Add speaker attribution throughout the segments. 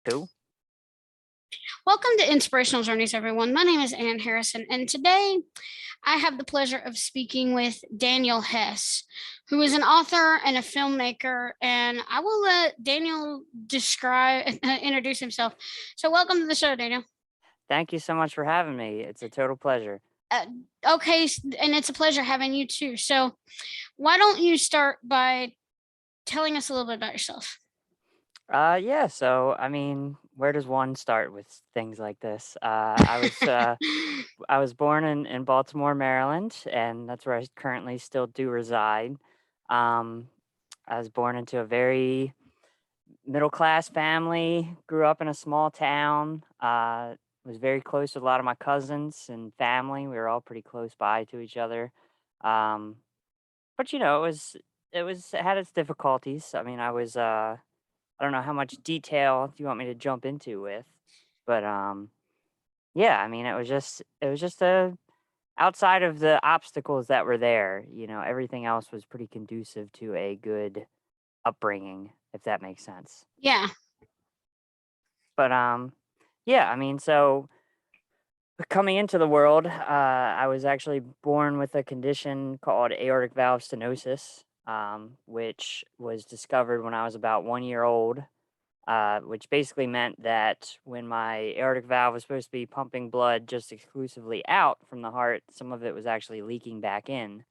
Speaker 1: Cool.
Speaker 2: Welcome to Inspirational Journeys, everyone. My name is Ann Harrison, and today I have the pleasure of speaking with Daniel Hess, who is an author and a filmmaker. And I will let Daniel introduce himself. So, welcome to the show, Daniel.
Speaker 1: Thank you so much for having me. It's a total pleasure.
Speaker 2: Uh, okay, and it's a pleasure having you too. So, why don't you start by telling us a little bit about yourself?
Speaker 1: Yeah, so I mean, where does one start with things like this? I was born in Baltimore, Maryland, and that's where I currently still do reside. Um, I was born into a very middle class family, grew up in a small town, was very close with a lot of my cousins and family. We were all pretty close by to each other. Um, but it had its difficulties. I mean, I don't know how much detail you want me to jump into with, but yeah, I mean, it was just a outside of the obstacles that were there, everything else was pretty conducive to a good upbringing, if that makes sense.
Speaker 2: Yeah.
Speaker 1: But yeah, I mean, so coming into the world, I was actually born with a condition called aortic valve stenosis, which was discovered when I was about 1 year old, which basically meant that when my aortic valve was supposed to be pumping blood just exclusively out from the heart, some of it was actually leaking back in.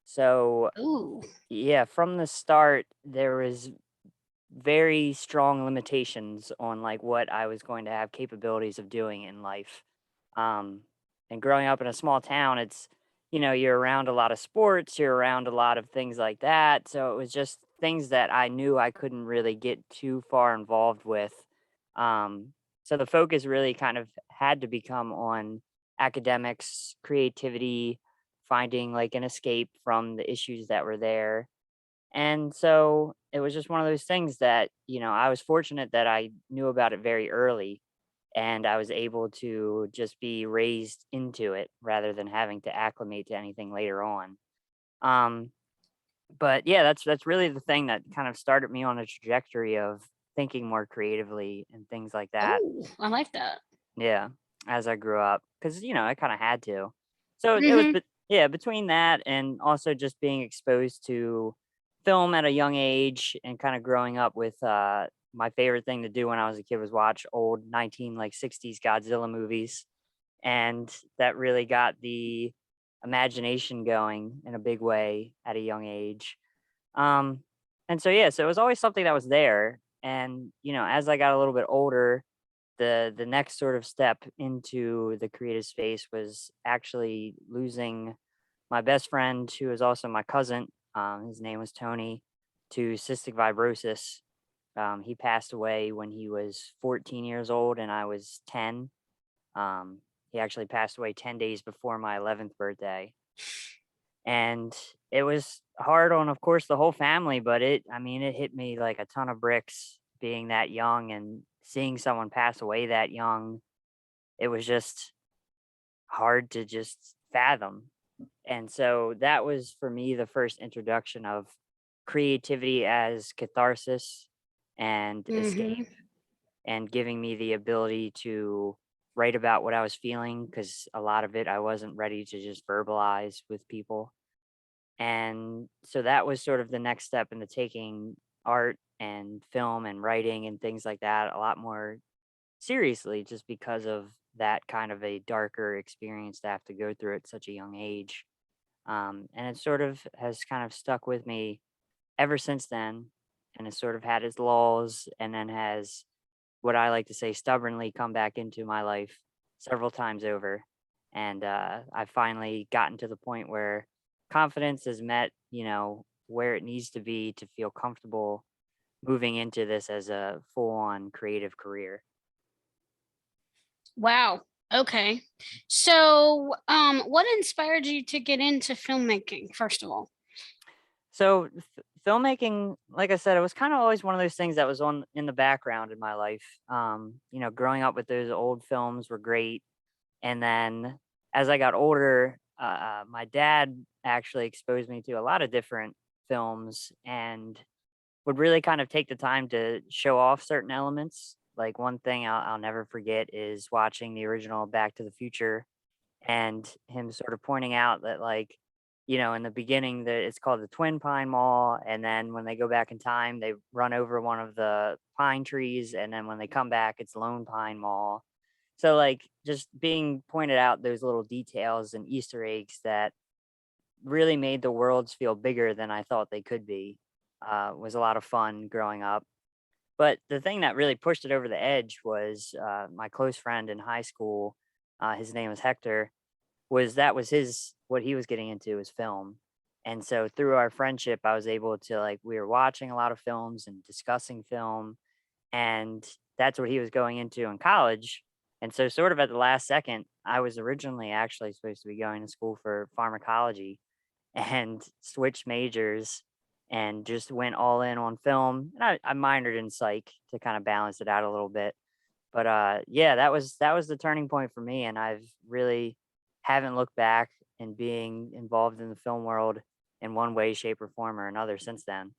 Speaker 1: So,
Speaker 2: Ooh.
Speaker 1: yeah, from the start, there was very strong limitations on like what I was going to have capabilities of doing in life. Um, and growing up in a small town, you're around a lot of sports, you're around a lot of things like that. So it was just things that I knew I couldn't really get too far involved with. Um, so the focus really kind of had to become on academics, creativity, finding like an escape from the issues that were there. And so it was just one of those things that, I was fortunate that I knew about it very early and I was able to just be raised into it rather than having to acclimate to anything later on. Um, but yeah, that's really the thing that kind of started me on a trajectory of thinking more creatively and things like that.
Speaker 2: Oh, I like that.
Speaker 1: Yeah, as I grew up, because I kind of had to. So it was,
Speaker 2: Mm-hmm.
Speaker 1: yeah, between that and also just being exposed to film at a young age and kind of growing up with my favorite thing to do when I was a kid was watch old 1960s Godzilla movies, and that really got the imagination going in a big way at a young age. Um, and so yeah, so it was always something that was there, and as I got a little bit older, the next sort of step into the creative space was actually losing my best friend, who is also my cousin. His name was Tony, to cystic fibrosis. He passed away when he was 14 years old and I was 10. Um, he actually passed away 10 days before my 11th birthday. And it was hard on, of course, the whole family, but I mean, it hit me like a ton of bricks being that young and seeing someone pass away that young. It was just hard to just fathom. And so that was for me the first introduction of creativity as catharsis and
Speaker 2: Mm-hmm.
Speaker 1: escape, and giving me the ability to write about what I was feeling, because a lot of it I wasn't ready to just verbalize with people. And so that was sort of the next step into taking art and film and writing and things like that a lot more seriously, just because of that kind of a darker experience to have to go through at such a young age. And it sort of has kind of stuck with me ever since then. And it sort of had its lulls and then has, what I like to say, stubbornly come back into my life several times over. And I've finally gotten to the point where confidence is met, where it needs to be to feel comfortable moving into this as a full on creative career.
Speaker 2: Wow. Okay. So, what inspired you to get into filmmaking, first of all?
Speaker 1: So filmmaking, like I said, it was kind of always one of those things that was on in the background in my life. Growing up with those old films were great, and then as I got older, my dad actually exposed me to a lot of different films and would really kind of take the time to show off certain elements. Like one thing I'll never forget is watching the original Back to the Future and him sort of pointing out that like, in the beginning that it's called the Twin Pine Mall, and then when they go back in time, they run over one of the pine trees, and then when they come back, it's Lone Pine Mall. So like just being pointed out those little details and Easter eggs that really made the worlds feel bigger than I thought they could be was a lot of fun growing up. But the thing that really pushed it over the edge was my close friend in high school. His name was Hector. Was his what he was getting into was film, and so through our friendship, I was able to like we were watching a lot of films and discussing film, and that's what he was going into in college. And so, sort of at the last second, I was originally actually supposed to be going to school for pharmacology, and switched majors and just went all in on film. And I minored in psych to kind of balance it out a little bit. But yeah, that was the turning point for me, and I've really haven't looked back in being involved in the film world in one way, shape, or form or another since then.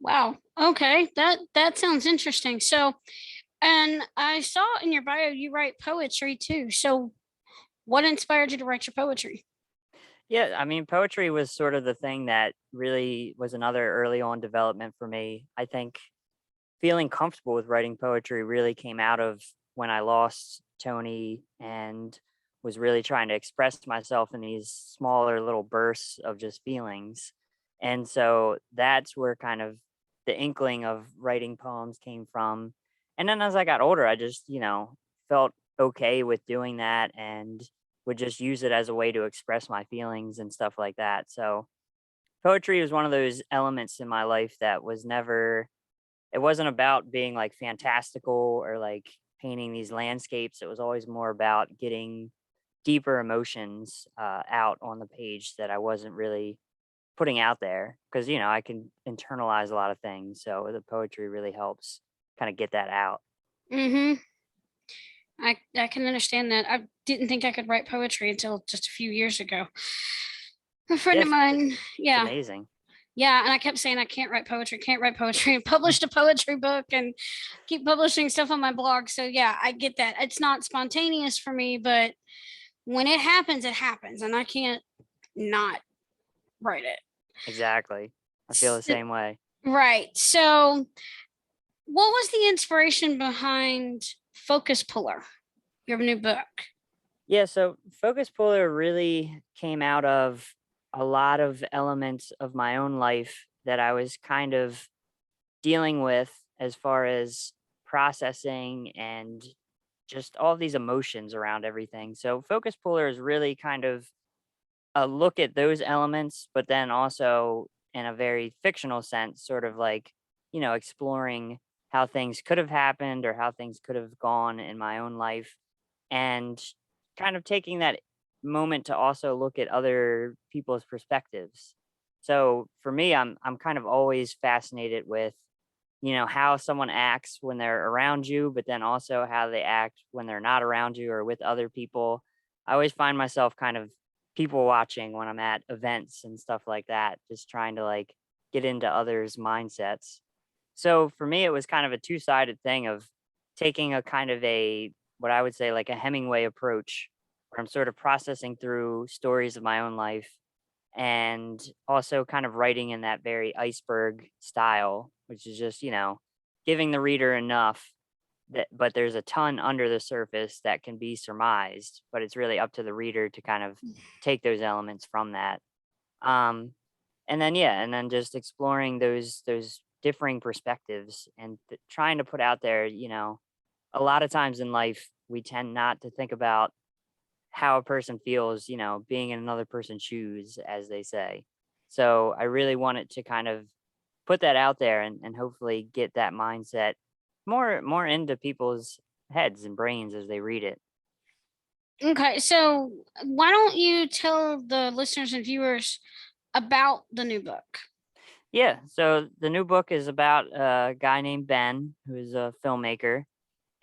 Speaker 2: Wow. Okay. That sounds interesting. So, and I saw in your bio you write poetry too. So, what inspired you to write your poetry?
Speaker 1: Yeah, I mean, poetry was sort of the thing that really was another early on development for me. I think feeling comfortable with writing poetry really came out of when I lost Tony and was really trying to express myself in these smaller little bursts of just feelings. And so that's where kind of the inkling of writing poems came from. And then as I got older, I just, felt okay with doing that and would just use it as a way to express my feelings and stuff like that. So poetry was one of those elements in my life that was never it wasn't about being like fantastical or like painting these landscapes. It was always more about getting deeper emotions out on the page that I wasn't really putting out there because I can internalize a lot of things. So the poetry really helps kind of get that out.
Speaker 2: Mm-hmm. I can understand that. I didn't think I could write poetry until just a few years ago. A friend of
Speaker 1: Yes,
Speaker 2: mine,
Speaker 1: it's
Speaker 2: yeah,
Speaker 1: amazing.
Speaker 2: yeah, and I kept saying I can't write poetry, and published a poetry book, and keep publishing stuff on my blog. So yeah, I get that. It's not spontaneous for me, but when it happens, and I can't not write it.
Speaker 1: Exactly. I feel the
Speaker 2: S-
Speaker 1: same way.
Speaker 2: Right. So, what was the inspiration behind Focus Puller, your new book?
Speaker 1: Yeah, so Focus Puller really came out of a lot of elements of my own life that I was kind of dealing with as far as processing and just all these emotions around everything. So Focus Puller is really kind of a look at those elements, but then also in a very fictional sense, sort of like, exploring how things could have happened or how things could have gone in my own life and kind of taking that moment to also look at other people's perspectives. So for me, I'm kind of always fascinated with how someone acts when they're around you, but then also how they act when they're not around you or with other people. I always find myself kind of people watching when I'm at events and stuff like that, just trying to like get into others' mindsets. So for me, it was kind of a two-sided thing of taking a kind of a what I would say like a Hemingway approach, where I'm sort of processing through stories of my own life and also kind of writing in that very iceberg style, which is just, giving the reader enough that, but there's a ton under the surface that can be surmised, but it's really up to the reader to kind of take those elements from that. Um, and then, yeah, and then just exploring those differing perspectives and trying to put out there, a lot of times in life, we tend not to think about how a person feels, being in another person's shoes, as they say. So I really wanted to kind of put that out there and hopefully get that mindset more into people's heads and brains as they read it.
Speaker 2: Okay, so why don't you tell the listeners and viewers about the new book?
Speaker 1: Yeah, so the new book is about a guy named Ben who is a filmmaker,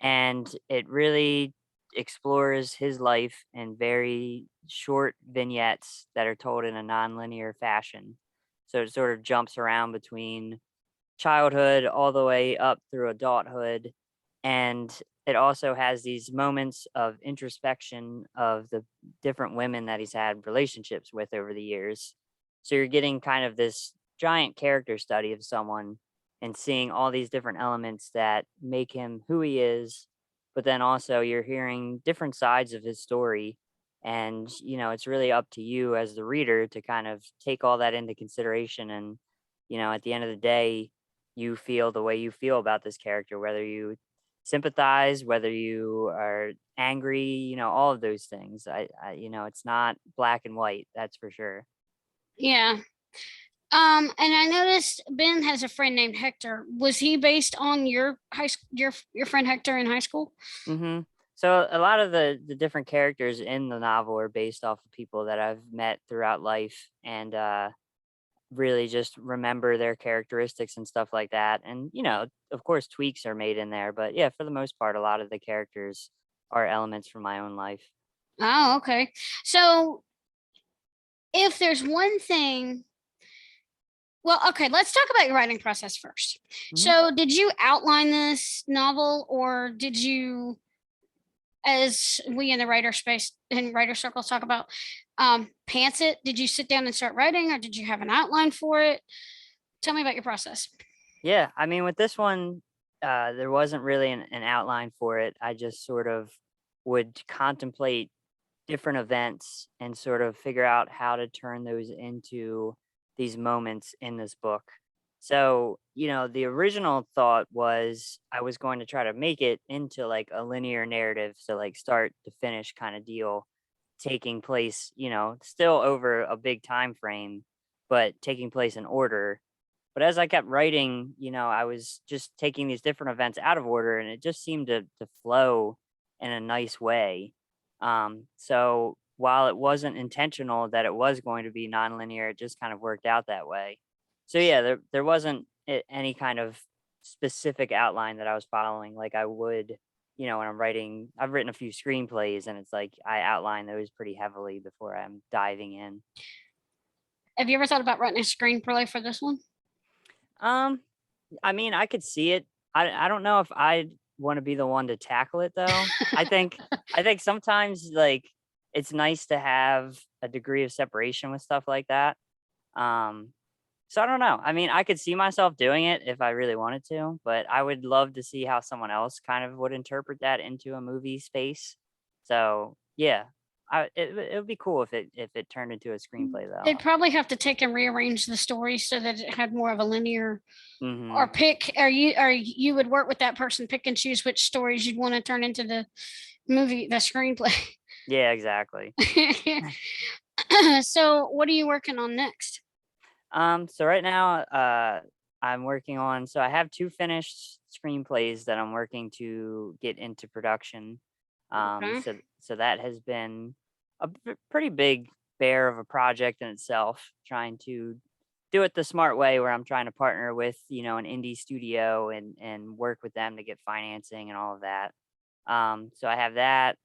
Speaker 1: and it really explores his life in very short vignettes that are told in a nonlinear fashion. So it sort of jumps around between childhood all the way up through adulthood And it also has these moments of introspection of the different women that he's had relationships with over the years. So you're getting kind of this giant character study of someone and seeing all these different elements that make him who he is. But then also you're hearing different sides of his story. And, it's really up to you as the reader to kind of take all that into consideration. And, at the end of the day, you feel the way you feel about this character, whether you sympathize, whether you are angry, all of those things. It's not black and white, that's for sure.
Speaker 2: Yeah. And I noticed Ben has a friend named Hector. Was he based on your your friend Hector in high school?
Speaker 1: hmm So a lot of the different characters in the novel are based off of people that I've met throughout life, and really just remember their characteristics and stuff like that. And of course, tweaks are made in there, but yeah, for the most part, a lot of the characters are elements from my own life.
Speaker 2: Oh, okay. So if there's one thing, well, okay, let's talk about your writing process first.
Speaker 1: hmm
Speaker 2: So did you outline this novel, or did you, as we in the writer space and writer circles talk about, pants it? Did you sit down and start writing, or did you have an outline for it? Tell me about your process.
Speaker 1: Yeah, I mean, with this one, there wasn't really an outline for it. I just sort of would contemplate different events and sort of figure out how to turn those into these moments in this book. So, the original thought was I was going to try to make it into like a linear narrative. So, like, start to finish kind of deal, taking place, still over a big time frame, but taking place in order. But as I kept writing, I was just taking these different events out of order, and it just seemed to flow in a nice way. So while it wasn't intentional that it was going to be nonlinear, it just kind of worked out that way. So yeah, there wasn't any kind of specific outline that I was following like I would, when I'm writing. I've written a few screenplays, and it's like I outline those pretty heavily before I'm diving in.
Speaker 2: Have you ever thought about writing a screenplay for this one?
Speaker 1: Um, I mean, I could see it. I don't know if I'd want to be the one to tackle it though. I think sometimes like it's nice to have a degree of separation with stuff like that. Um, so I don't know. I mean, I could see myself doing it if I really wanted to, but I would love to see how someone else kind of would interpret that into a movie space. So yeah, it would be cool if it turned into a screenplay though.
Speaker 2: They'd probably have to take and rearrange the story so that it had more of a linear, or
Speaker 1: hmm
Speaker 2: pick, or you would work with that person, pick and choose which stories you'd want to turn into the movie, the screenplay.
Speaker 1: Yeah, exactly.
Speaker 2: So what are you working on next?
Speaker 1: So right now, I'm working on. So I have two finished screenplays that I'm working to get into production.
Speaker 2: Okay.
Speaker 1: So that has been a pretty big bear of a project in itself. Trying to do it the smart way, where I'm trying to partner with an indie studio and work with them to get financing and all of that. So I have that.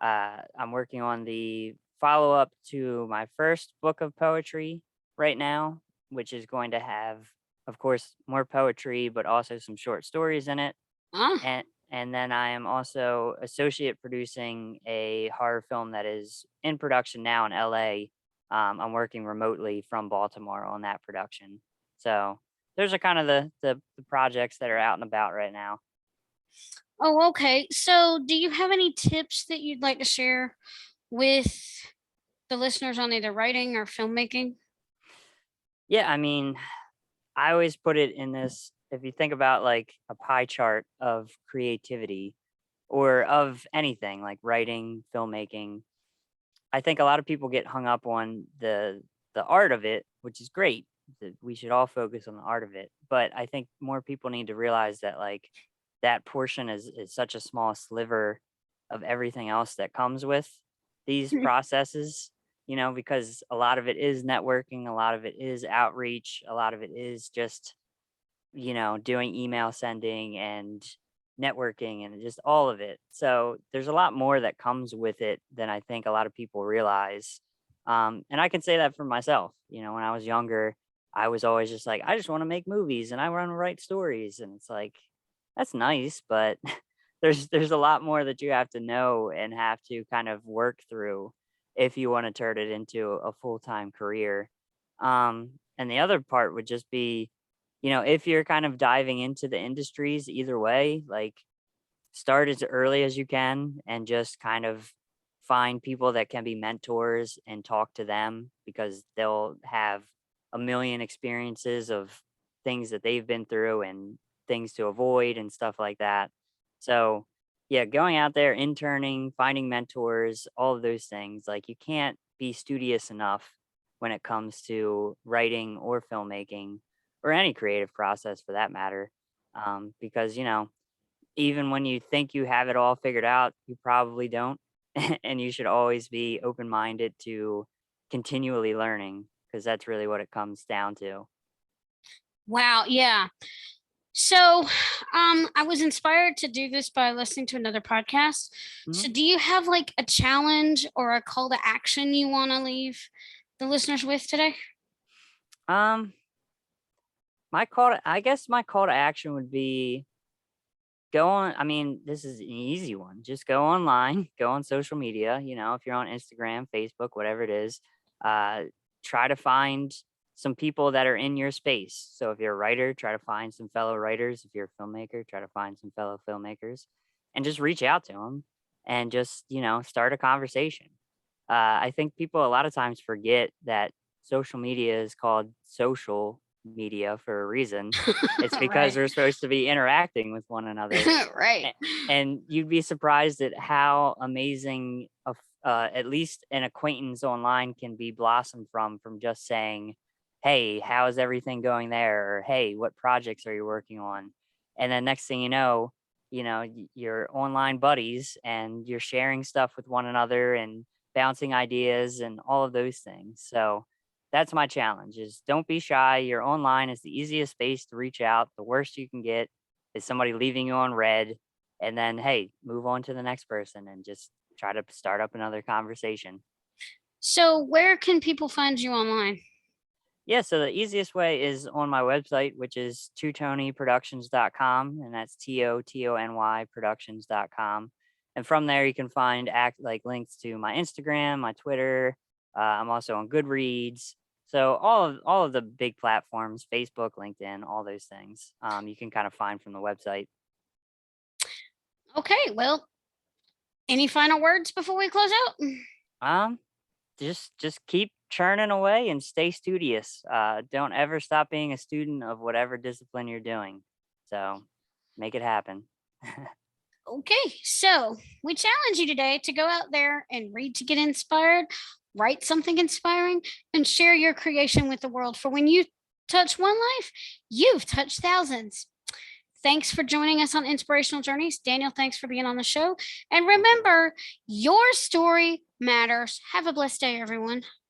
Speaker 1: I'm working on the follow up to my first book of poetry right now, which is going to have, of course, more poetry, but also some short stories in it.
Speaker 2: Ah,
Speaker 1: And then I am also associate producing a horror film that is in production now in LA. I'm working remotely from Baltimore on that production. So those are kind of the projects that are out and about right now.
Speaker 2: oh, okay. So do you have any tips that you'd like to share with the listeners on either writing or filmmaking?
Speaker 1: Yeah, I mean, I always put it in this, if you think about like a pie chart of creativity or of anything like writing, filmmaking, I think a lot of people get hung up on the art of it, which is great. That we should all focus on the art of it. But I think more people need to realize that like that portion is such a small sliver of everything else that comes with these processes, because a lot of it is networking, a lot of it is outreach, a lot of it is just doing email sending and networking and just all of it. So there's a lot more that comes with it than I think a lot of people realize. And I can say that for myself. When I was younger, I was always just like, I just want to make movies and I want to write stories. And it's like, that's nice, but there's a lot more that you have to know and have to kind of work through if you want to turn it into a full-time career. And the other part would just be, if you're kind of diving into the industries either way, like start as early as you can and just kind of find people that can be mentors and talk to them because they'll have a million experiences of things that they've been through and things to avoid and stuff like that. So, yeah, going out there, interning, finding mentors, all of those things, like you can't be studious enough when it comes to writing or filmmaking or any creative process for that matter. Because, even when you think you have it all figured out, you probably don't. And you should always be open minded to continually learning because that's really what it comes down to.
Speaker 2: Wow. Yeah. So, I was inspired to do this by listening to another podcast. So,
Speaker 1: Mhm.
Speaker 2: do you have like a challenge or a call to action you want to leave the listeners with today?
Speaker 1: Um, I guess my call to action would be go on. I mean, this is an easy one. Just go online, go on social media. If you're on Instagram, Facebook, whatever it is, uh, try to find some people that are in your space. So if you're a writer, try to find some fellow writers. If you're a filmmaker, try to find some fellow filmmakers and just reach out to them and just, start a conversation. I think people a lot of times forget that social media is called social media for a reason. It's because
Speaker 2: Right.
Speaker 1: we're supposed to be interacting with one another.
Speaker 2: Right.
Speaker 1: A- And you'd be surprised at how amazing at least an acquaintance online can be blossomed from just saying, "Hey, how's everything going there?" Or "Hey, what projects are you working on?" And then next thing you're online buddies and you're sharing stuff with one another and bouncing ideas and all of those things. So that's my challenge is don't be shy. Your online is the easiest space to reach out. The worst you can get is somebody leaving you on red and then hey, move on to the next person and just try to start up another conversation.
Speaker 2: So, where can people find you online?
Speaker 1: Yeah, so the easiest way is on my website, which is tonyproductions.com, and that's TOTONY productions.com. And from there, you can find links to my Instagram, my Twitter. I'm also on Goodreads. So all of the big platforms, Facebook, LinkedIn, all those things, you can kind of find from the website.
Speaker 2: Okay. Well, any final words before we close out?
Speaker 1: Um, just keep churning away and stay studious. Don't ever stop being a student of whatever discipline you're doing. So make it happen.
Speaker 2: Okay, so we challenge you today to go out there and read to get inspired, write something inspiring, and share your creation with the world. For when you touch one life, you've touched thousands. Thanks for joining us on Inspirational Journeys. Daniel, thanks for being on the show. And
Speaker 1: Thank you.
Speaker 2: remember, your story matters. Have a blessed day, everyone.